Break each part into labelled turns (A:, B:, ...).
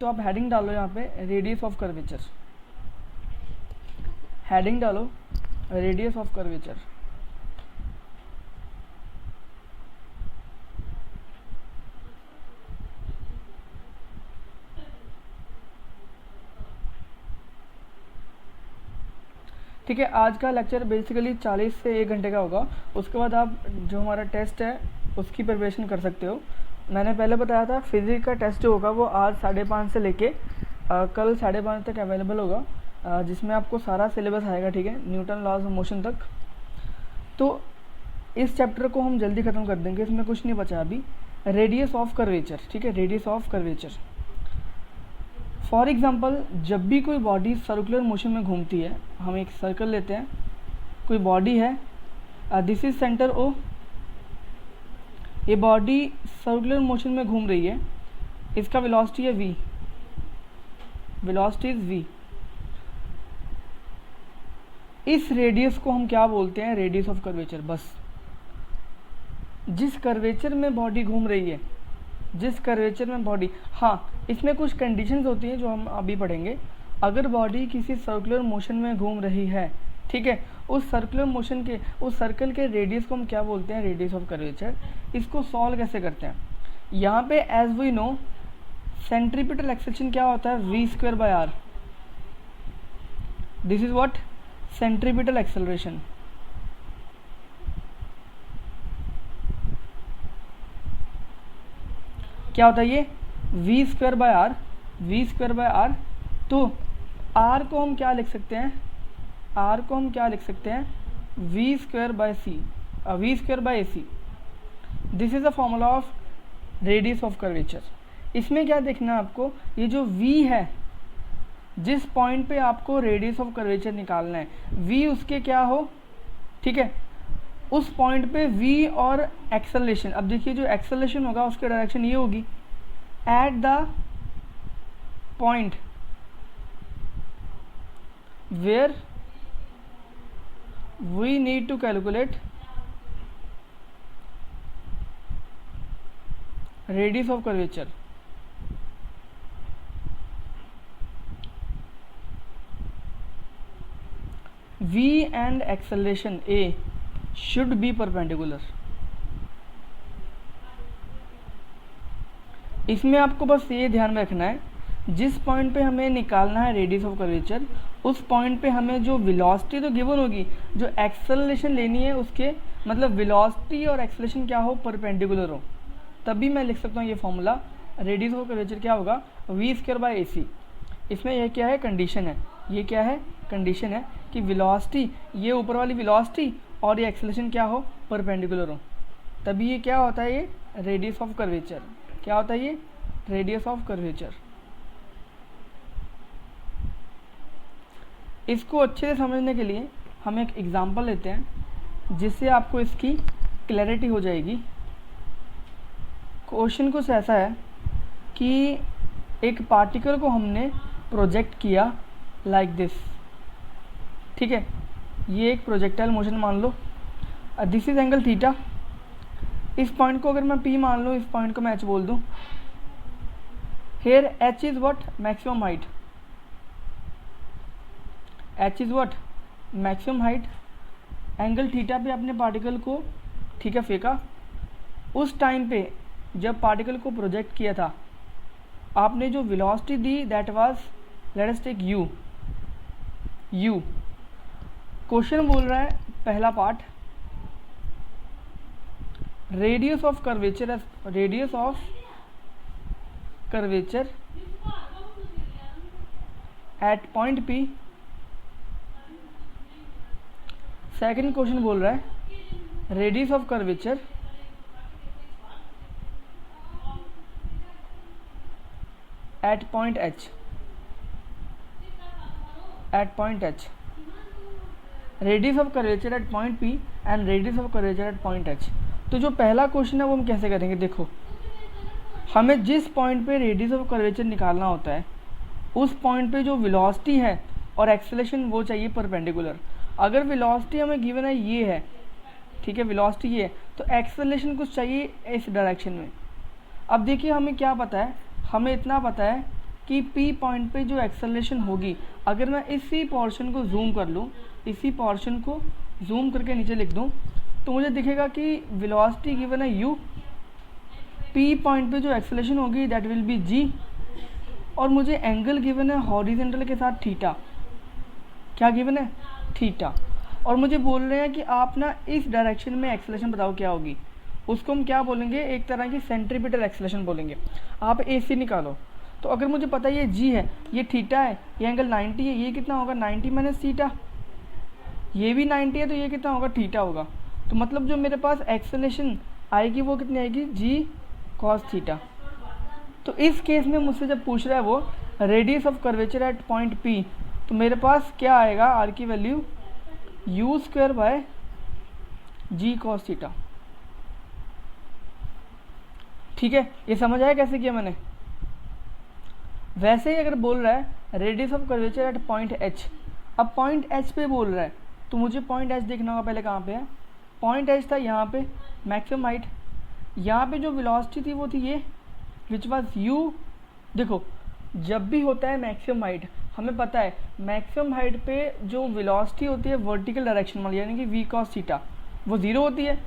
A: तो आप हेडिंग डालो यहाँ पे रेडियस ऑफ कर्वेचर, हेडिंग डालो रेडियस ऑफ कर्वेचर। ठीक है, आज का लेक्चर बेसिकली 40 से 1 घंटे का होगा। उसके बाद आप जो हमारा टेस्ट है उसकी प्रिपरेशन कर सकते हो। मैंने पहले बताया था फिजिक्स का टेस्ट जो होगा वो आज 5:30 से लेके कल 5:30 तक अवेलेबल होगा, जिसमें आपको सारा सिलेबस आएगा, ठीक है, न्यूटन लॉज ऑफ मोशन तक। तो इस चैप्टर को हम जल्दी ख़त्म कर देंगे, इसमें कुछ नहीं बचा अभी। रेडियस ऑफ कर्वेचर, ठीक है, radius of curvature. For example जब भी कोई बॉडी सर्कुलर मोशन में घूमती है, हम एक सर्कल लेते हैं, कोई बॉडी है, दिस इज सेंटर ओ, ये बॉडी सर्कुलर मोशन में घूम रही है, इसका वेलोसिटी है v, वेलोसिटी इज v। इस रेडियस को हम क्या बोलते हैं? Radius of curvature. बस जिस कर्वेचर में बॉडी घूम रही है, जिस कर्वेचर में बॉडी, हाँ इसमें कुछ कंडीशंस होती हैं जो हम अभी पढ़ेंगे। अगर बॉडी किसी सर्कुलर मोशन में घूम रही है, ठीक है, उस सर्कुलर मोशन के, उस सर्कल के रेडियस को हम क्या बोलते हैं? Radius of curvature. इसको सॉल्व कैसे करते हैं? यहाँ पे as we know centripetal acceleration क्या होता है? v²/r। This is what? Centripetal acceleration. क्या होता है ये? v²/r, v²/r। तो r को हम क्या लिख सकते हैं? r को हम क्या लिख सकते हैं? v²/c, v²/ac। This is the formula of radius of curvature. इसमें क्या देखना है आपको? ये जो v है, जिस पॉइंट पे आपको रेडियस ऑफ कर्वेचर निकालना है, v उसके क्या हो, ठीक है, उस पॉइंट पे v और एक्सेलरेशन। अब देखिए जो एक्सेलरेशन होगा उसकी डायरेक्शन ये होगी, at the point where we need to calculate radius of curvature. v and acceleration a should be perpendicular। इसमें आपको बस ये ध्यान में रखना है, जिस पॉइंट पे हमें निकालना है रेडियस ऑफ कर्वेचर, उस पॉइंट पे हमें जो वेलोसिटी तो गिवन होगी, जो एक्सेलरेशन लेनी है उसके मतलब वेलोसिटी और एक्सेलरेशन क्या हो? परपेंडिकुलर हो। तभी मैं लिख सकता हूँ ये फॉर्मूला, रेडियस ऑफ कर्वेचर क्या होगा? v²/ac। इसमें यह क्या है? कंडीशन है। ये क्या है? कंडीशन है कि वेलोसिटी, ये ऊपर वाली वेलोसिटी और ये एक्सेलरेशन क्या हो? परपेंडिकुलर हो। तभी ये क्या होता है? ये रेडियस ऑफ कर्वेचर। क्या होता है ये? Radius of curvature. इसको अच्छे से समझने के लिए हम एक एग्जांपल लेते हैं, जिससे आपको इसकी क्लैरिटी हो जाएगी। क्वेश्चन कुछ ऐसा है कि एक पार्टिकल को हमने प्रोजेक्ट किया लाइक दिस, ठीक है, ये एक प्रोजेक्टाइल मोशन मान लो, दिस इज एंगल थीटा। इस पॉइंट को अगर मैं P मान लूँ, इस पॉइंट को मैं H बोल दूँ। Here H is what? Maximum height. H is what? Maximum height. Angle theta पे अपने पार्टिकल को, ठीक है, फेंका। उस टाइम पे जब पार्टिकल को प्रोजेक्ट किया था, आपने जो वेलोसिटी दी that was, let us take u। Question बोल रहा है पहला part, radius of curvature, radius of curvature at point P। Second question बोल रहा है radius of curvature at point H, at point H। Radius of curvature at point P and radius of curvature at point H। तो जो पहला question है वो हम कैसे करेंगे? देखो, हमें जिस पॉइंट पे रेडियस ऑफ कर्वेचर निकालना होता है, उस पॉइंट पे जो वेलोसिटी है और एक्सेलरेशन वो चाहिए परपेंडिकुलर। अगर वेलोसिटी हमें गिवन है ये है, ठीक है, वेलोसिटी ये है, तो एक्सेलरेशन कुछ चाहिए इस डायरेक्शन में। अब देखिए हमें क्या पता है? हमें इतना पता है कि P पॉइंट पे जो एक्सेलरेशन होगी, अगर मैं इसी पोर्शन को जूम कर लूँ, इसी पोर्शन को जूम करके नीचे लिख दूँ, तो मुझे दिखेगा कि वेलोसिटी गिवन है u, P पॉइंट पे जो एक्सेलरेशन होगी दैट विल बी g, और मुझे एंगल गिवन है हॉरिजेंटल के साथ थीटा। क्या गिवन है? थीटा। और मुझे बोल रहे हैं कि आप ना इस डायरेक्शन में एक्सेलरेशन बताओ क्या होगी। उसको हम क्या बोलेंगे? एक तरह की सेंट्रीपिटल एक्सेलरेशन बोलेंगे। आप AC निकालो। तो अगर मुझे पता है ये g है, ये थीटा है, ये एंगल 90 है, ये कितना होगा? 90 माइनस थीटा। ये भी 90 है तो ये कितना होगा? थीटा होगा। तो मतलब जो मेरे पास एक्सेलरेशन आएगी वो कितनी आएगी? g cos theta. तो इस केस में मुझसे जब पूछ रहा है वो radius of curvature at point P, तो मेरे पास क्या आएगा? r की value u square by g cos theta. ठीक है, ये समझ आया कैसे किया मैंने? वैसे ही अगर बोल रहा है radius of curvature at point H, अब पॉइंट H पे बोल रहा है तो मुझे पॉइंट H देखना होगा। पहले कहाँ पे है? पॉइंट H था यहाँ पे, मैक्सिमम हाइट। यहाँ पे जो वेलोसिटी थी वो थी ये, विच वाज u। देखो, जब भी होता है मैक्सिमम हाइट, हमें पता है मैक्सिमम हाइट पे जो वेलोसिटी होती है वर्टिकल डायरेक्शन वाली, यानी कि v cos थीटा, वो ज़ीरो होती है।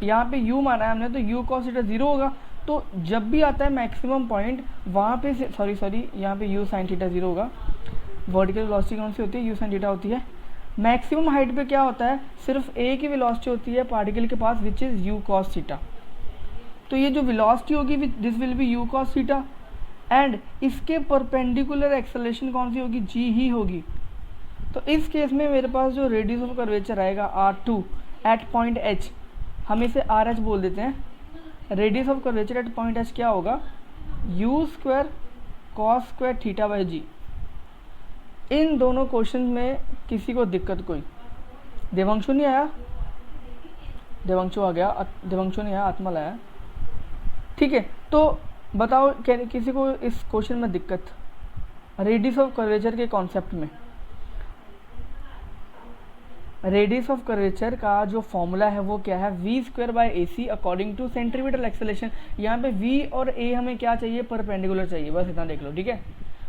A: यहाँ पे u माना है हमने, तो u cos थीटा ज़ीरो होगा। तो जब भी आता है मैक्सिमम पॉइंट, वहाँ पे से सॉरी यहाँ पे u sin थीटा ज़ीरो होगा। वर्टिकल वेलोसिटी कौन सी होती है? u sin थीटा होती है। मैक्सिमम हाइट पे क्या होता है? सिर्फ एक ही वेलोसिटी होती है पार्टिकल के पास, which is u cos theta. तो ये जो वेलोसिटी होगी this will be u cos theta, and इसके परपेंडिकुलर एक्सेलरेशन कौन सी होगी? g ही होगी। तो इस केस में मेरे पास जो रेडियस ऑफ कर्वेचर आएगा r2 एट पॉइंट h, हम इसे RH बोल देते हैं। Radius of curvature at point h क्या होगा? u square cos square theta by g। इन दोनों क्वेश्चन में किसी को दिक्कत कोई? देवांशु नहीं आया? देवांशु आ गया। देवांशु नहीं आया, आत्मल आया। ठीक है, तो बताओ किसी को इस क्वेश्चन में दिक्कत रेडियस ऑफ कर्वेचर के कॉन्सेप्ट में? रेडियस ऑफ कर्वेचर का जो फॉर्मूला है वो क्या है? v square by AC according to centripetal acceleration. यहाँ पे v और a हमें क्या चाहिए? परपेंडिकुलर चाहिए, बस इतना देख लो। ठीक है,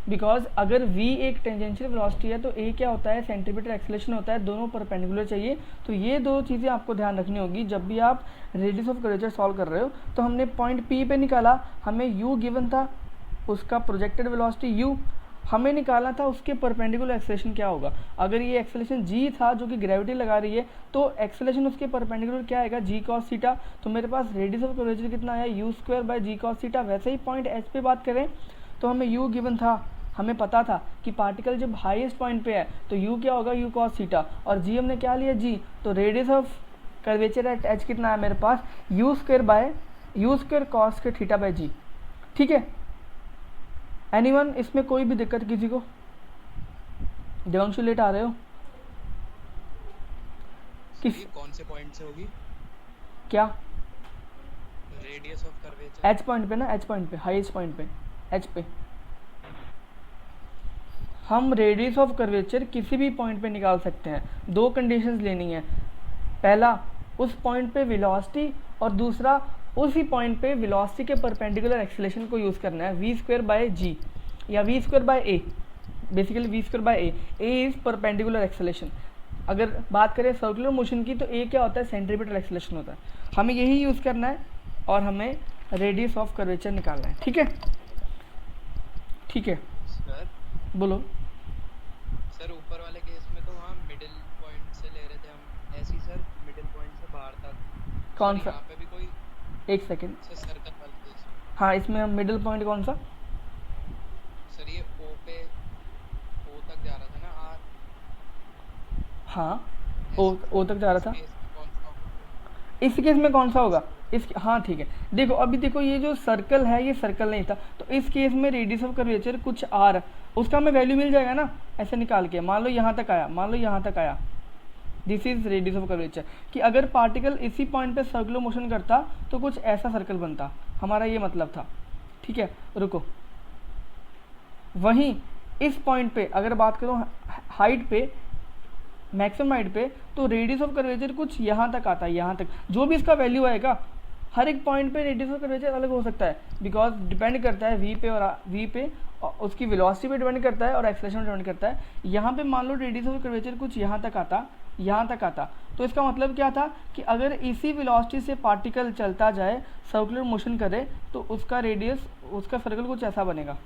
A: बिकॉज अगर v एक टेंजेंशियल वेलोसिटी है तो a क्या होता है? सेंट्रीपिटल एक्सेलरेशन होता है। दोनों परपेंडिकुलर चाहिए। तो ये दो चीज़ें आपको ध्यान रखनी होगी जब भी आप रेडियस ऑफ कर्वेचर सॉल्व कर रहे हो। तो हमने पॉइंट P पे निकाला, हमें u गिवन था, उसका प्रोजेक्टेड वेलोसिटी u, हमें निकालना था उसके परपेंडिकुलर एक्सेलरेशन क्या होगा। अगर ये एक्सेलरेशन g था जो कि ग्रेविटी लगा रही है, तो एक्सेलरेशन उसके परपेंडिकुलर क्या आएगा? g cos theta. तो मेरे पास रेडियस ऑफ कर्वेचर कितना आया? u square by g cos theta. वैसे ही पॉइंट H पे बात करें तो हमें u गिवन था, हमें पता था कि पार्टिकल जब हाईएस्ट पॉइंट पे है तो u क्या होगा? u cos theta. और g हमने क्या लिया? g। तो radius of curvature eight h कितना है मेरे पास? u स्क्वायर कॉस के थीटा बाय g। ठीक है, एनीवन? इसमें कोई भी दिक्कत किसी को? देवांशु लेट आ रहे हो? किस
B: कौन से पॉइंट से होगी?
A: क्या?
B: Radius of curvature
A: H point पे ना, एच पॉइंट पे, हाईएस्ट पॉइंट पे, एच पे। हम रेडियस ऑफ कर्वेचर किसी भी पॉइंट पे निकाल सकते हैं। दो कंडीशंस लेनी है, पहला उस पॉइंट पे वेलोसिटी, और दूसरा उसी पॉइंट पे वेलोसिटी के परपेंडिकुलर एक्सेलरेशन को यूज़ करना है, v स्क्वायर बाय g या v square bye a। Basically v square bye a is perpendicular acceleration. अगर बात करें सर्कुलर मोशन की तो a क्या होता है? सेंट्रीपिटल एक्सेलरेशन होता है। हमें यही यूज़ करना है और हमें रेडियस ऑफ कर्वेचर निकालना है। ठीक है, ठीक है
B: सर।
A: बोलो।
B: सर ऊपर वाले केस में तो वहाँ मिडिल पॉइंट से ले रहे थे हम, ऐसी सर मिडिल पॉइंट से बाहर तक।
A: कौन सा?
B: यहाँ पे भी कोई
A: एक सेकेंड।
B: सर सर्कल वाले केस।
A: हाँ, इसमें हम मिडिल पॉइंट कौन सा?
B: सर ये O पे O तक जा रहा था ना, R।
A: हाँ, ओ तक जा रहा था।
B: केस में कौन सा होगा?
A: इस केस में कौन सा होगा? इस हाँ ठीक है, देखो अभी देखो ये जो सर्कल है ये सर्कल नहीं था, तो इस केस में रेडियस ऑफ कर्वेचर कुछ r, उसका हमें वैल्यू मिल जाएगा ना ऐसे निकाल के। मान लो यहाँ तक आया, मान लो यहाँ तक आया, this is radius of curvature. कि अगर पार्टिकल इसी पॉइंट पे सर्कुलर मोशन करता तो कुछ ऐसा सर्कल बनता, हमारा ये मतलब था। ठीक है, रुको। वहीं इस पॉइंट पे अगर बात करूँ हाइट पे, मैक्सिमम हाइट पे, तो रेडियस ऑफ कर्वेचर कुछ यहाँ तक आता है, यहाँ तक। जो भी इसका वैल्यू आएगा, हर एक पॉइंट पे रेडियस ऑफ कर्वेचर अलग हो सकता है, बिकॉज डिपेंड करता है वी पे उसकी वेलोसिटी पे डिपेंड करता है और एक्सेलरेशन पे डिपेंड करता है। यहाँ पे मान लो रेडियस ऑफ कर्वेचर कुछ यहाँ तक आता, तो इसका मतलब क्या था कि अगर इसी वेलोसिटी से पार्टिकल चलता जाए, सर्कुलर मोशन करे, तो उसका रेडियस, उसका सर्कल कुछ ऐसा बनेगा।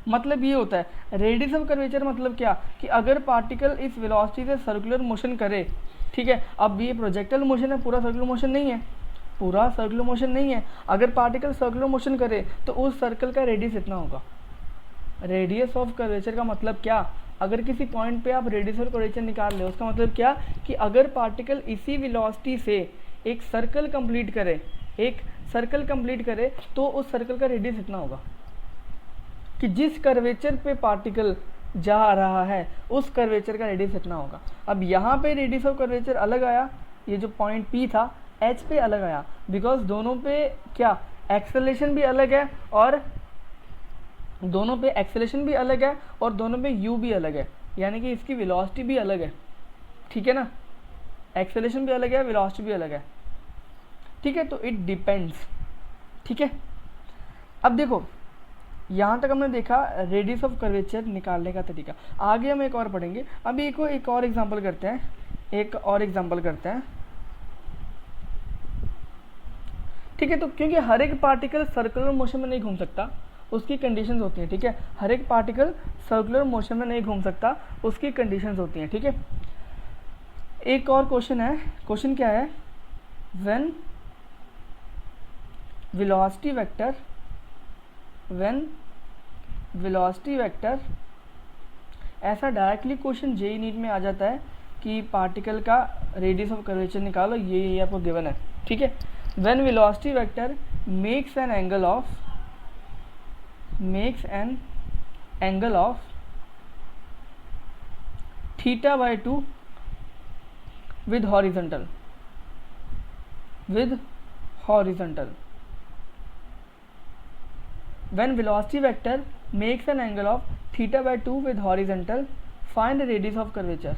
A: मतलब ये होता है रेडियस ऑफ कर्वेचर, मतलब क्या कि अगर पार्टिकल इस वेलोसिटी से सर्कुलर मोशन करे, ठीक है। अब ये प्रोजेक्टाइल मोशन है, पूरा सर्कुलर मोशन नहीं है, अगर पार्टिकल सर्कुलर मोशन करे तो उस सर्कल का रेडियस इतना होगा। रेडियस ऑफ कर्वेचर का मतलब क्या, अगर किसी पॉइंट पे आप रेडियस ऑफ कर्वेचर निकाल रहे हो, उसका मतलब क्या कि अगर पार्टिकल इसी वेलोसिटी से एक सर्कल कंप्लीट करे तो उस सर्कल का रेडियस इतना होगा कि जिस कर्वेचर पे पार्टिकल जा रहा है उस कर्वेचर का रेडियस इतना होगा। अब यहाँ पे रेडियस ऑफ कर्वेचर अलग आया, ये जो पॉइंट P था H पे अलग आया, बिकॉज दोनों पे क्या एक्सेलरेशन भी अलग है और दोनों पे u भी अलग है, यानी कि इसकी वेलोसिटी भी अलग है, ठीक है ना। एक्सेलरेशन भी अलग है, वेलोसिटी भी अलग है, ठीक है। तो इट डिपेंड्स, ठीक है। अब देखो यहाँ तक हमने देखा रेडियस ऑफ कर्वेचर निकालने का तरीका, आगे हम एक और पढ़ेंगे। अभी एक और एग्जांपल करते हैं, ठीक है। तो क्योंकि हर एक पार्टिकल सर्कुलर मोशन में नहीं घूम सकता, उसकी कंडीशंस होती हैं, ठीक है। हर एक पार्टिकल सर्कुलर मोशन में नहीं घूम सकता, उसकी कंडीशंस होती हैं, ठीक है। एक और क्वेश्चन है, क्वेश्चन क्या है, व्हेन वेलोसिटी वेक्टर, ऐसा डायरेक्टली क्वेश्चन जेईई नीट में आ जाता है कि पार्टिकल का रेडियस ऑफ कर्वेचर निकालो, ये आपको गिवन है, ठीक है। When velocity vector makes an angle of θ/2 with horizontal, when velocity vector makes an angle of θ/2 with horizontal, find radius of curvature,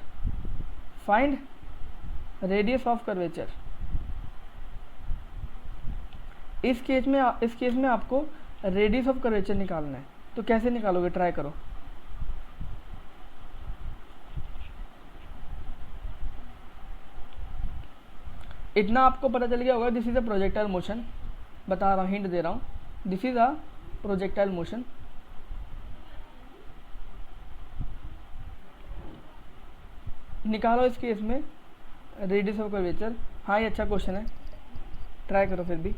A: इस केस में आपको रेडियस ऑफ कर्वेचर निकालना है। तो कैसे निकालोगे, ट्राई करो। इतना आपको पता चल गया होगा, this is a projectile motion, बता रहा हूँ, हिंट दे रहा हूँ, this is a projectile motion. निकालो इस केस में रेडियस ऑफ कर्वेचर। हाँ, ये अच्छा क्वेश्चन है, ट्राई करो फिर भी।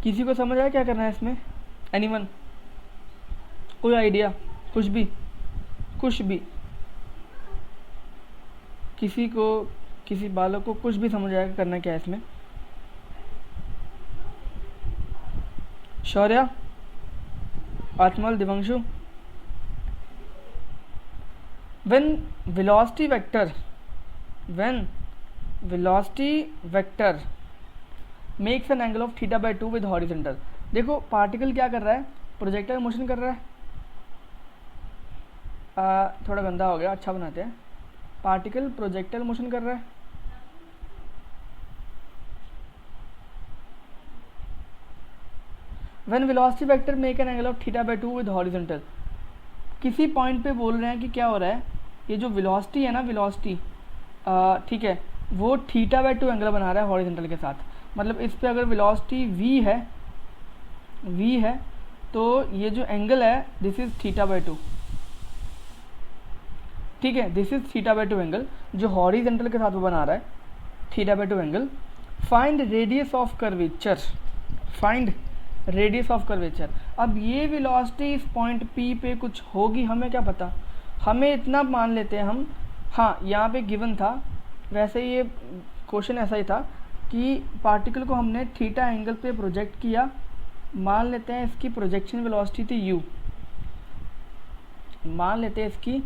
A: किसी को समझ आया क्या करना है इसमें? एनीवन? कोई आइडिया? कुछ भी किसी बालक को कुछ भी समझ आएगा करना क्या है इसमें? Shaurya, Atmal, Divanshu? when velocity vector makes an angle of θ/2 with horizontal. देखो पार्टिकल क्या कर रहा है, प्रोजेक्टाइल मोशन कर रहा है। थोड़ा गंदा हो गया, अच्छा बनाते हैं। पार्टिकल प्रोजेक्टाइल मोशन कर रहा है, when velocity vector make an angle of θ/2 with horizontal. किसी पॉइंट पे बोल रहे हैं कि क्या हो रहा है, ये जो वेलोसिटी है ना, ठीक है, वो θ/2 एंगल बना रहा है हॉरिजॉन्टल के साथ। मतलब इस पे अगर वेलोसिटी v है तो ये जो एंगल है दिस इज θ/2, ठीक है, दिस इज θ/2 एंगल जो हॉरिजॉन्टल के साथ वो बना रहा है, θ/2 angle. Find radius of curvature, find radius of curvature. अब ये वेलोसिटी इस पॉइंट P पे कुछ होगी, हमें क्या पता, हमें इतना मान लेते हैं हम, हाँ यहाँ पे गिवन था, वैसे ये क्वेश्चन ऐसा ही था कि पार्टिकल को हमने थीटा एंगल पे प्रोजेक्ट किया, मान लेते हैं इसकी प्रोजेक्शन वेलोसिटी थी u, मान लेते हैं इसकी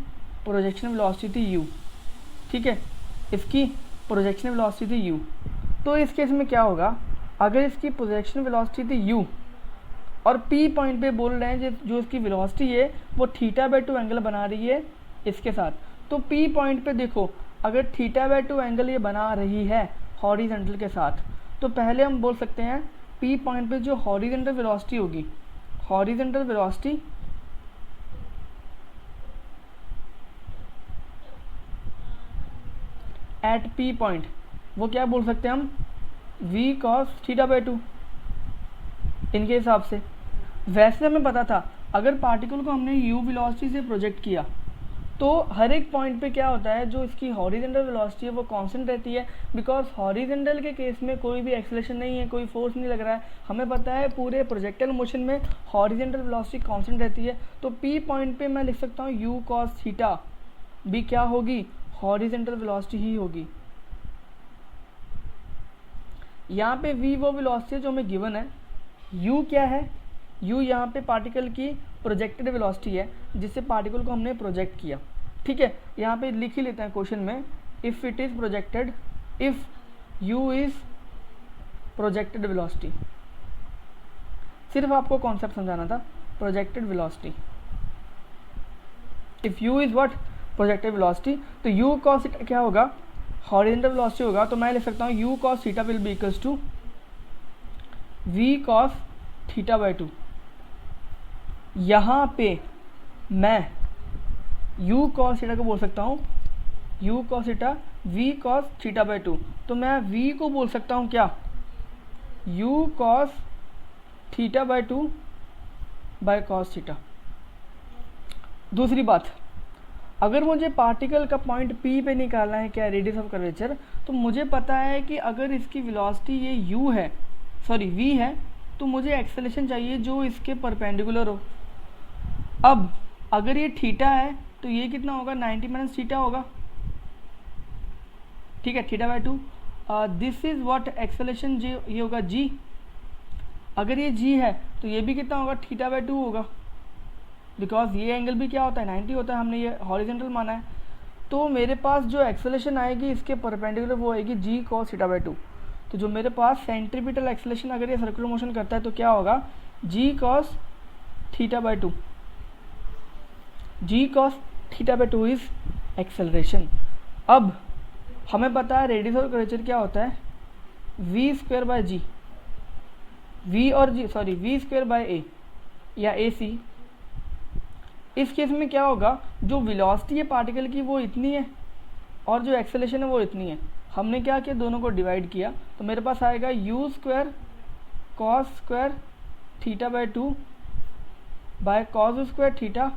A: प्रोजेक्शन वेलोसिटी थी u, ठीक है, इसकी प्रोजेक्शन वेलोसिटी थी u। तो इस केस में क्या होगा, अगर इसकी प्रोजेक्शन वेलोसिटी थी u और P पॉइंट पे बोल रहे हैं जो इसकी वेलोसिटी है वो θ/2 एंगल बना रही है इसके साथ, तो P पॉइंट पे देखो अगर θ/2 एंगल ये बना रही है हॉरिजॉन्टल के साथ, तो पहले हम बोल सकते हैं P पॉइंट पे जो हॉरिजॉन्टल वेलोसिटी होगी, horizontal velocity at P point, वो क्या बोल सकते हैं हम, v cos θ/2 इनके हिसाब से। वैसे हमें पता था अगर पार्टिकल को हमने u वेलोसिटी से प्रोजेक्ट किया तो हर एक पॉइंट पे क्या होता है, जो इसकी हॉरिजॉन्टल वेलोसिटी है वो कांस्टेंट रहती है, बिकॉज हॉरिजॉन्टल के केस में कोई भी एक्सेलरेशन नहीं है, कोई फोर्स नहीं लग रहा है, हमें पता है पूरे प्रोजेक्टाइल मोशन में हॉरिजॉन्टल वेलोसिटी कांस्टेंट रहती है। तो P पॉइंट पे मैं लिख सकता हूँ u cos थीटा भी क्या होगी, हॉरिजॉन्टल वेलोसिटी ही होगी। यहाँ पे v वो वेलोसिटी जो हमें गिवन है, u क्या है, u यहाँ पे पार्टिकल की प्रोजेक्टेड वेलोसिटी है जिससे पार्टिकल को हमने प्रोजेक्ट किया, ठीक है। यहाँ पे लिख ही लेते हैं क्वेश्चन में, if it is projected, if u is projected velocity, सिर्फ आपको कॉन्सेप्ट समझाना था, projected velocity, if u is what, projected velocity, तो u cos थीटा क्या होगा, हॉरिजॉन्टल वेलोसिटी होगा, तो मैं लिख सकता हूँ u cos theta will be equals to v cos θ/2। यहाँ पे मैं u cos थीटा को बोल सकता हूँ u cos theta v cos θ/2, तो मैं v को बोल सकता हूँ क्या, u cos θ/2 by cos theta. दूसरी बात, अगर मुझे पार्टिकल का पॉइंट P पे निकालना है, क्या रेडियस ऑफ कर्वेचर, तो मुझे पता है कि अगर इसकी वेलोसिटी ये u है, सॉरी v है, तो मुझे एक्सेलरेशन चाहिए जो इसके परपेंडिकुलर हो। अब अगर ये थीटा है तो ये कितना होगा, 90 माइनस थीटा होगा, ठीक है, θ/2। दिस इज व्हाट एक्सेलरेशन, ये होगा g। अगर ये g है तो ये भी कितना होगा, θ/2 होगा, बिकॉज ये एंगल भी क्या होता है, 90 होता है, हमने ये हॉरिजॉन्टल माना है। तो मेरे पास जो एक्सेलरेशन आएगी इसके परपेंडिकुलर वो आएगी g cos θ/2। तो जो मेरे पास सेंट्रीपिटल एक्सेलरेशन अगर ये सर्कुलर मोशन करता है तो क्या होगा, g cos θ/2, g cos θ/2 is acceleration. अब हमें पता है रेडियस ऑफ कर्वेचर क्या होता है, v square by g, v square bye a या ac। इस केस में क्या होगा, जो वेलोसिटी है पार्टिकल की वो इतनी है और जो एक्सेलरेशन है वो इतनी है, हमने क्या किया, दोनों को डिवाइड किया, तो मेरे पास आएगा u square cos square θ/2 by cos square theta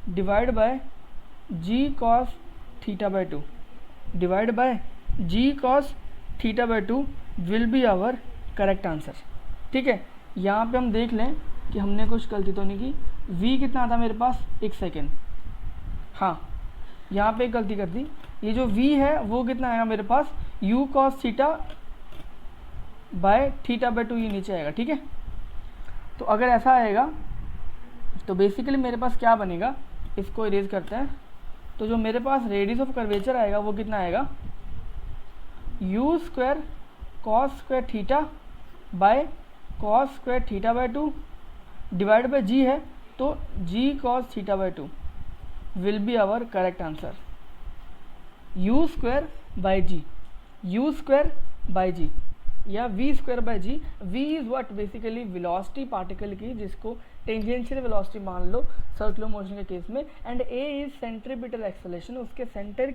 A: divide by g cos θ/2 divide by g cos θ/2 will be our correct answer, ठीक है। यहाँ पे हम देख लें कि हमने कुछ गलती तो नहीं की, v कितना था मेरे पास, एक सेकेंड, हाँ यहाँ पे एक गलती कर दी, ये जो v है वो कितना आएगा मेरे पास, u cos थीटा बाय θ/2 ये नीचे आएगा, ठीक है। तो अगर ऐसा आएगा तो बेसिकली मेरे पास क्या बनेगा, इसको इरेज करते हैं, तो जो मेरे पास रेडियस ऑफ कर्वेचर आएगा वो कितना आएगा, u square cos square theta by cos square θ/2 divide by g है, तो g cos θ/2 will be our correct answer. u square by g, u square by g या v square by g, v is what, basically velocity particle की जिसको tangential velocity मान लो circular motion के case में, and a is centripetal acceleration, उसके centre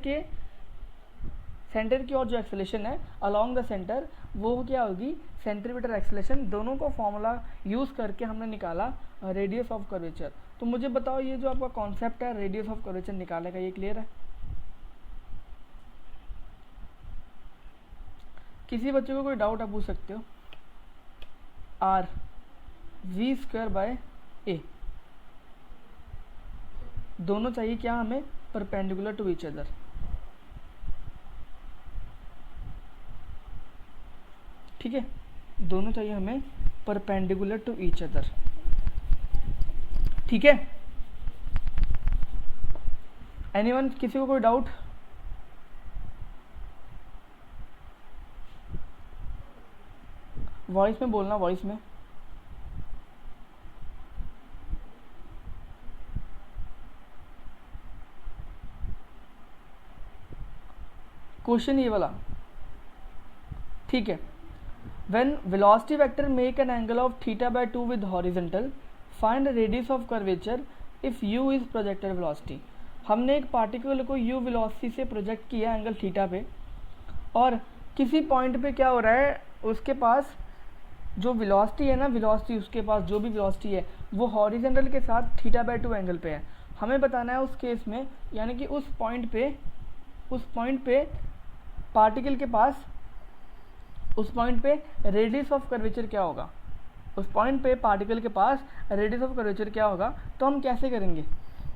A: की ओर जो एक्सेलरेशन है अलोंग द सेंटर वो क्या होगी, सेंट्रीपिटल एक्सेलरेशन। दोनों को फॉर्मूला यूज़ करके हमने निकाला रेडियस ऑफ कर्वेचर। तो मुझे बताओ ये जो आपका कॉन्सेप्ट है रेडियस ऑफ कर्वेचर निकालने का, ये क्लियर है? किसी बच्चे को कोई डाउट आप पूछ सकते हो। आर वी स्क्वायर बाय ए, दोनों चाहिए क्या हमें, परपेंडिकुलर टू ईच अदर। ठीक है, दोनों चाहिए हमें परपेंडिकुलर टू ईच अदर। ठीक है, एनीवन, किसी को कोई डाउट? वॉइस में बोलना, वॉइस में। क्वेश्चन ये वाला, ठीक है। When velocity vector make an angle of theta by 2 with horizontal, find radius of curvature if u is projected velocity. हमने एक पार्टिकल को u वेलोसिटी से प्रोजेक्ट किया एंगल थीटा पे, और किसी पॉइंट पे क्या हो रहा है, उसके पास जो वेलोसिटी है ना, वेलोसिटी उसके पास जो भी वेलोसिटी है वो हॉरिजॉन्टल के साथ थीटा बाय 2 एंगल पे है। हमें बताना है उस केस में, यानी कि उस पॉइंट पे पार्टिकल के पास, उस पॉइंट पे रेडियस ऑफ कर्वेचर क्या होगा, उस पॉइंट पे पार्टिकल के पास रेडियस ऑफ कर्वेचर क्या होगा। तो हम कैसे करेंगे,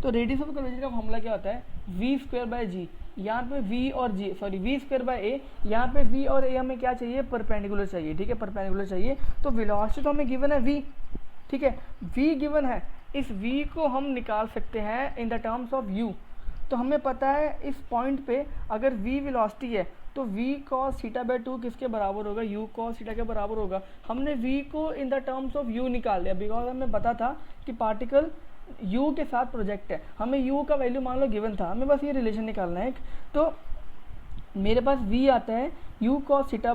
A: तो रेडियस ऑफ कर्वेचर का फॉर्मूला क्या होता है, वी स्क्वायर बाय जी। यहाँ पे वी और जी, सॉरी वी स्क्वायर बाय ए, यहाँ पे वी और ए हमें क्या चाहिए, परपेंडिकुलर चाहिए। ठीक है, परपेंडिकुलर चाहिए, तो वेलोसिटी तो हमें गिवन है वी। ठीक है, वी गिवन है, इस वी को हम निकाल सकते हैं in the terms of you. तो हमें पता है इस पॉइंट पे अगर v वेलोसिटी है तो v cos थीटा बाय 2 किसके बराबर होगा, u cos थीटा के बराबर होगा। हमने v को in the terms of u निकाल लिया, बिकॉज हमें पता था कि पार्टिकल u के साथ प्रोजेक्ट है। हमें u का वैल्यू मान लो गिवन था, हमें बस ये रिलेशन निकालना है। तो मेरे पास v आता है u cos थीटा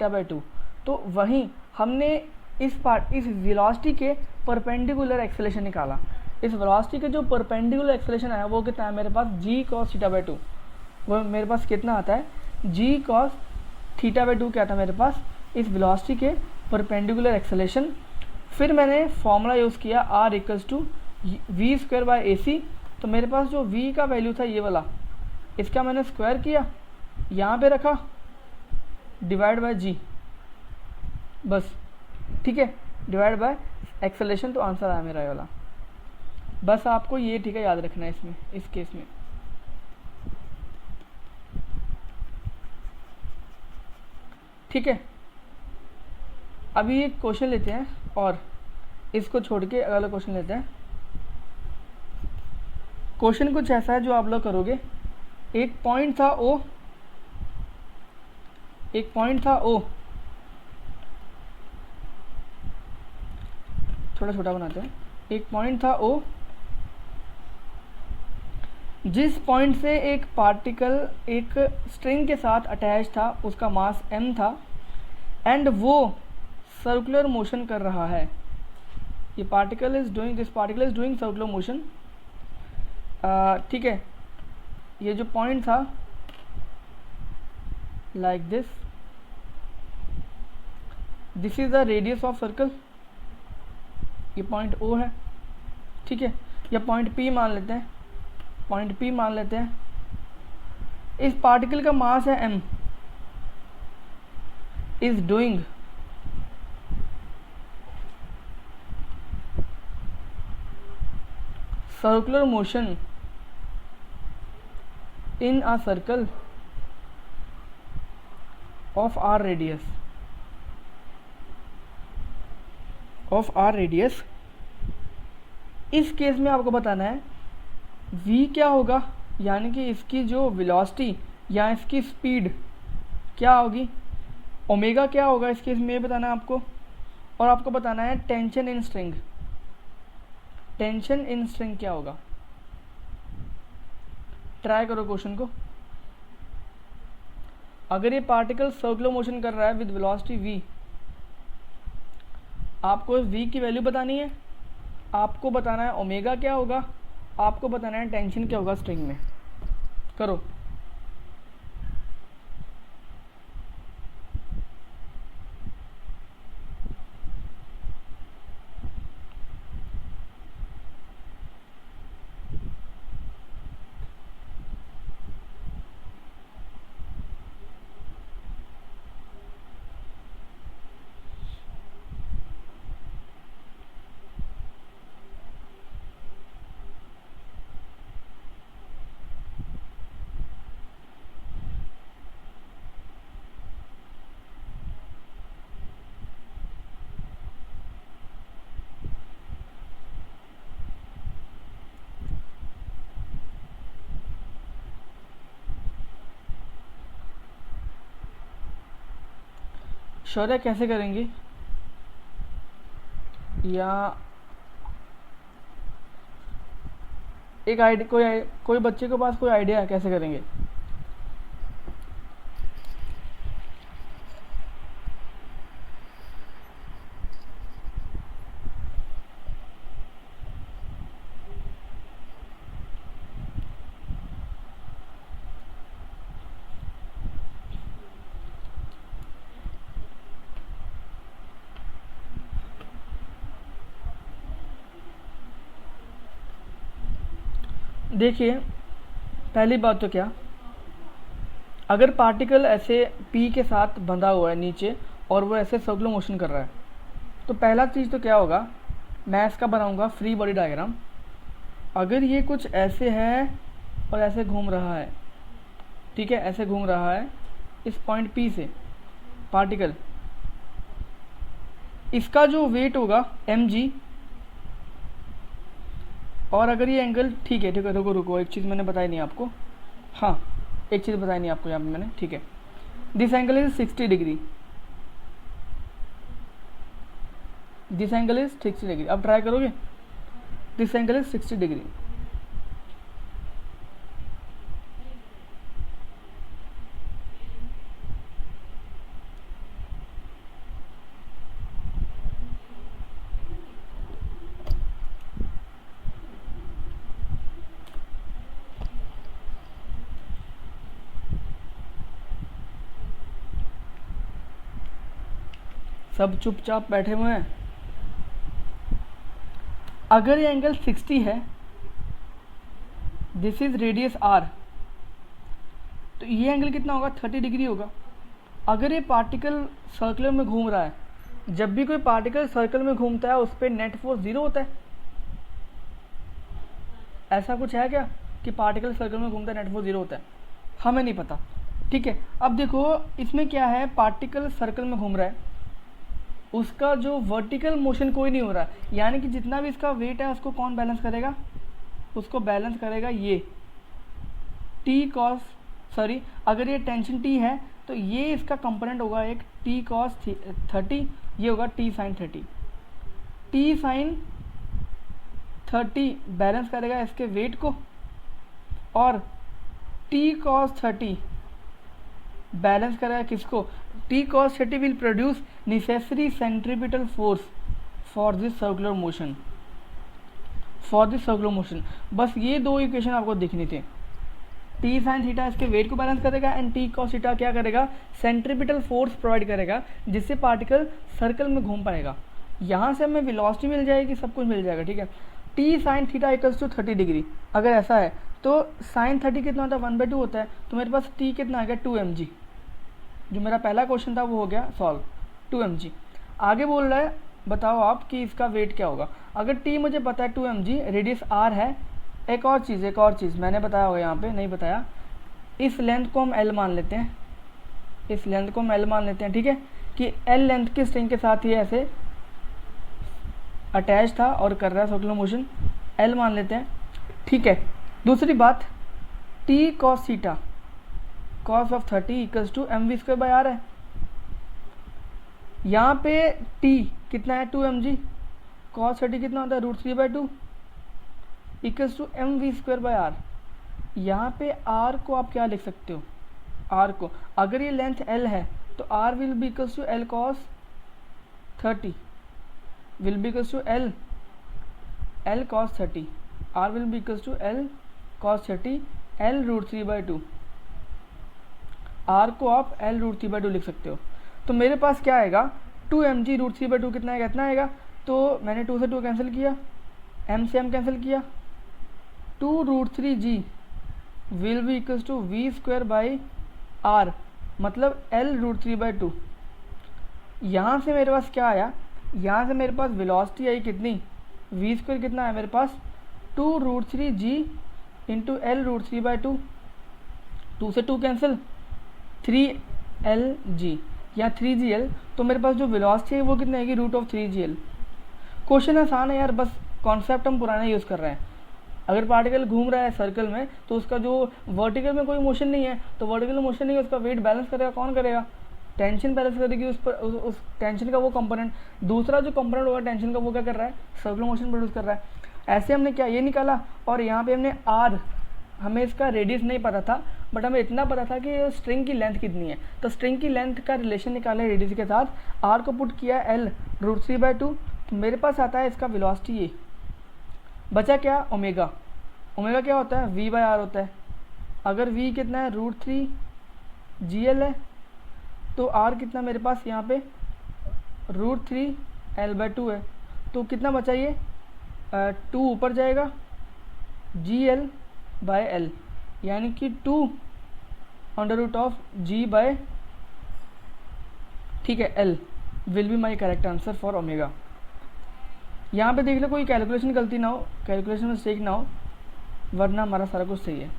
A: बाय 2। तो वहीं हमने इस वेलोसिटी के परपेंडिकुलर एक्सेलेरेशन निकाला। इस वेलोसिटी के जो परपेंडिकुलर एक्सेलेरेशन है वो कितना है मेरे पास, g cos थीटा बाय 2। वो मेरे पास कितना आता है, g cos थीटा बाय 2 क्या था मेरे पास, इस वेलोसिटी के परपेंडिकुलर एक्सेलेरेशन। फिर मैंने फॉर्मूला यूज़ किया r equals to V square by A C. तो मेरे पास जो v का वैल्यू था ये वाला, इसका मैंने स्क्वायर किया, यहाँ पे रखा, डिवाइड बाय g, बस। ठीक है, डिवाइड बाय एक्सेलेरेशन, तो आंसर आया मेरा ये वाला। बस आपको ये ठीक है याद रखना है इसमें, इस केस में। ठीक है, अभी एक क्वेश्चन लेते हैं और इसको छोड़ के अगला क्वेश्चन लेते हैं। क्वेश्चन कुछ ऐसा है जो आप लोग करोगे। एक पॉइंट था O, एक पॉइंट था O, थोड़ा छोटा बनाते हैं। एक पॉइंट था O, जिस पॉइंट से एक पार्टिकल एक स्ट्रिंग के साथ अटैच था, उसका मास m था, एंड वो सर्कुलर मोशन कर रहा है। ये particle is doing circular motion. ठीक है, ये जो पॉइंट था like this is the radius of circle. ये पॉइंट O है, ठीक है, या पॉइंट P मान लेते हैं, पॉइंट P मान लेते हैं। इस पार्टिकल का मास है m, is doing circular motion in a circle of R radius, इस केस में आपको बताना है v क्या होगा, यानी कि इसकी जो वेलोसिटी या इसकी स्पीड क्या होगी, ओमेगा क्या होगा इस केस में, ये बताना है आपको। और आपको बताना है टेंशन इन स्ट्रिंग क्या होगा। ट्राई करो क्वेश्चन को। अगर ये पार्टिकल सर्कुलर मोशन कर रहा है विद वेलोसिटी v, आपको v की वैल्यू बतानी है, आपको बताना है ओमेगा क्या होगा, आपको बताना है टेंशन क्या होगा स्ट्रिंग में। करो। शौर्य कैसे करेंगे, या एक आइडिया, कोई बच्चे के पास कोई आइडिया है कैसे करेंगे? देखिए, पहली बात तो क्या, अगर पार्टिकल ऐसे पी के साथ बंधा हुआ है नीचे और वो ऐसे सर्कुलर मोशन कर रहा है, तो पहला चीज़ तो क्या होगा, मैं इसका बनाऊंगा फ्री बॉडी डायग्राम। अगर ये कुछ ऐसे है और ऐसे घूम रहा है, ठीक है, ऐसे घूम रहा है इस पॉइंट पी से पार्टिकल, इसका जो वेट होगा mg, और अगर ये एंगल, ठीक है रुको रुको, एक चीज़ मैंने बताई नहीं आपको, हाँ एक चीज़ बताई नहीं आपको यहाँ पे मैंने, ठीक है, this angle is 60 degree, this angle is 60 degree. अब ट्राई करोगे, दिस एंगल इज 60 डिग्री, सब चुपचाप बैठे हुए हैं। अगर ये एंगल 60 है, दिस इज रेडियस r, तो ये एंगल कितना होगा, 30 डिग्री होगा। अगर ये पार्टिकल सर्कुलर में घूम रहा है, जब भी कोई पार्टिकल सर्कल में घूमता है उस पर नेट फोर्स 0 होता है, ऐसा कुछ है क्या कि पार्टिकल सर्कल में घूमता है नेट फोर्स 0 होता है? हमें नहीं पता, ठीक है। अब देखो इसमें क्या है, पार्टिकल सर्कल में घूम रहा है, उसका जो वर्टिकल मोशन कोई नहीं हो रहा है, यानी कि जितना भी इसका वेट है उसको कौन बैलेंस करेगा, उसको बैलेंस करेगा ये टी कॉस, सॉरी अगर ये टेंशन टी है तो ये इसका कंपोनेंट होगा एक टी कॉस 30, ये होगा T sine 30, T sine 30 balance करेगा इसके वेट को, और टी कॉस 30 बैलेंस करेगा किसको, T cos 30 will produce necessary centripetal force for this circular motion, for this circular motion. बस ये दो इक्वेशन आपको दिखनी थी, टी साइन थीटा इसके वेट को बैलेंस करेगा एंड टी कॉस थीटा क्या करेगा, सेंट्रीपिटल फोर्स प्रोवाइड करेगा जिससे पार्टिकल सर्कल में घूम पाएगा। यहाँ से हमें वेलोसिटी मिल जाएगी, सब कुछ मिल जाएगा, ठीक है। T sine theta equals to 30 degree, अगर ऐसा है तो साइन 30 कितना होता है, 1/2 होता है, तो मेरे पास टी कितना आ गया, 2 mg। जो मेरा पहला क्वेश्चन था वो हो गया सॉल्व, 2 mg। आगे बोल रहा है बताओ आप कि इसका वेट क्या होगा। अगर टी मुझे पता है 2 mg, रेडियस r है, एक और चीज़ मैंने बताया होगा यहाँ पे, नहीं बताया, इस लेंथ को हम l मान लेते हैं, इस लेंथ को हम l मान लेते हैं, ठीक है, कि l लेंथ की स्ट्रिंग के साथ ही ऐसे अटैच था और कर रहा है सर्कुलर मोशन, l मान लेते हैं, ठीक है। दूसरी बात, t cos theta cos of 30 equals to mv²/r है, यहाँ पे t कितना है, 2 mg, cos 30 कितना होता है, √3/2 इक्वल्स टू mv²/r। यहाँ पे r को आप क्या लिख सकते हो, r को, अगर ये लेंथ l है तो r will be equals to l cos 30, will be equals to l cos 30, r will be equals to l cos 30 l √3/2, r को आप l √3/2 लिख सकते हो। तो मेरे पास क्या आएगा, 2 mg √3/2 कितना आएगा, इतना आएगा, तो मैंने 2 से 2 कैंसिल किया, m से m कैंसिल किया, 2 √3g will be equals to v²/r, मतलब l √3/2। यहाँ से मेरे पास क्या आया, यहाँ से मेरे पास वेलोसिटी आई कितनी, v² कितना है मेरे पास, 2 √3g इंटू l √3/2, 2 से 2 कैंसिल, 3lg या 3gl, तो मेरे पास जो वेलोसिटी है वो कितनी आएगी, √3gl। क्वेश्चन आसान है यार, बस कॉन्सेप्ट हम पुराना यूज़ कर रहे हैं। अगर पार्टिकल घूम रहा है सर्कल में तो उसका जो वर्टिकल में कोई मोशन नहीं है, तो वर्टिकल मोशन नहीं है, उसका वेट बैलेंस करेगा कौन करेगा, टेंशन बैलेंस करेगी उस पर, उस टेंशन का वो कंपोनेंट। दूसरा जो कंपोनेंट होगा टेंशन का वो क्या कर रहा है, सर्कुलर मोशन प्रोड्यूस कर रहा है। ऐसे हमने क्या ये निकाला, और यहाँ पे हमने आर, हमें इसका रेडियस नहीं पता था बट हमें इतना पता था कि स्ट्रिंग की लेंथ कितनी है, तो स्ट्रिंग की लेंथ का रिलेशन निकाला रेडियस के साथ, आर को पुट किया एल √3/2, तो मेरे पास आता है इसका वेलोसिटी ये। बचा क्या, ओमेगा। ओमेगा क्या होता है, v/r होता है। अगर v कितना है, √3 GL है, तो r कितना मेरे पास यहाँ पे √3L/2 है। तो कितना बचा ये, 2 ऊपर जाएगा, GL/L, यानी कि 2√G/, ठीक है, L will be my correct answer for omega. यहाँ पे देख लो कोई कैलकुलेशन गलती ना हो, कैलकुलेशन मिस्टेक ना हो, वरना हमारा सारा कुछ सही है।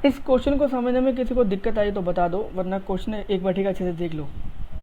A: इस क्वेश्चन को समझने में किसी को दिक्कत आई तो बता दो, वरना क्वेश्चन एक बार ठीक अच्छे से देख लो।